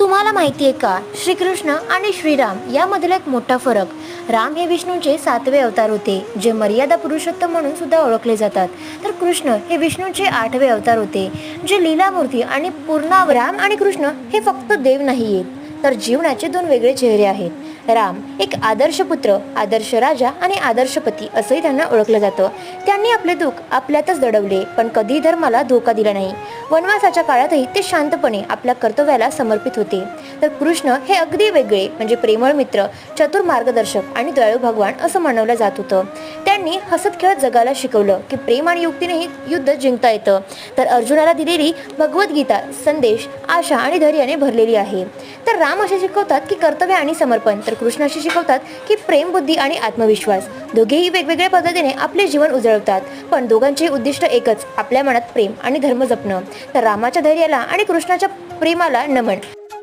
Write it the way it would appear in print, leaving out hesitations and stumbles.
तुम्हाला माहिती आहे का, श्रीकृष्ण आणि श्रीराम यामधील एक मोठा फरक. राम हे विष्णूचे 7वे अवतार होते, जे मर्यादा पुरुषोत्तम म्हणून सुद्धा ओळखले जातात. तर कृष्ण हे विष्णूचे 8वे अवतार होते, जे लीलामूर्ती आणि पूर्ण. राम आणि कृष्ण हे फक्त देव नाहीयेत, तर जीवनाचे दोन वेगळे चेहरे आहेत. राम एक आदर्श पुत्र, आदर्श राजा आणि आदर्श पती असंही त्यांना ओळखलं जातं. त्यांनी आपले दुःख आपल्यातच दडवले, पण कधीही धर्माला धोका दिला नाही. वनवासाच्या काळातही ते शांतपणे आपल्या कर्तव्याला समर्पित होते. तर कृष्ण हे अगदी वेगळे, म्हणजे प्रेमळ मित्र, चतुर मार्गदर्शक आणि दयाळू भगवान असं मानवलं जात होतं. त्यांनी हसत खेळत जगाला शिकवलं की प्रेम आणि युक्तीनेही युद्ध जिंकता येतं. तर अर्जुनाला दिलेली भगवद्गीता संदेश आशा आणि धैर्याने भरलेली आहे. तर राम असे शिकवतात की कर्तव्य आणि समर्पण, तर कृष्ण असे शिकवतात की प्रेम, बुद्धी आणि आत्मविश्वास. दोघेही वेगवेगळ्या पद्धतीने आपले जीवन उजळवतात, पण दोघांचे उद्दिष्ट एकच, आपल्या मनात प्रेम आणि धर्म जपणं. तर रामाच्या धैर्याला आणि कृष्णाच्या प्रेमाला नमन.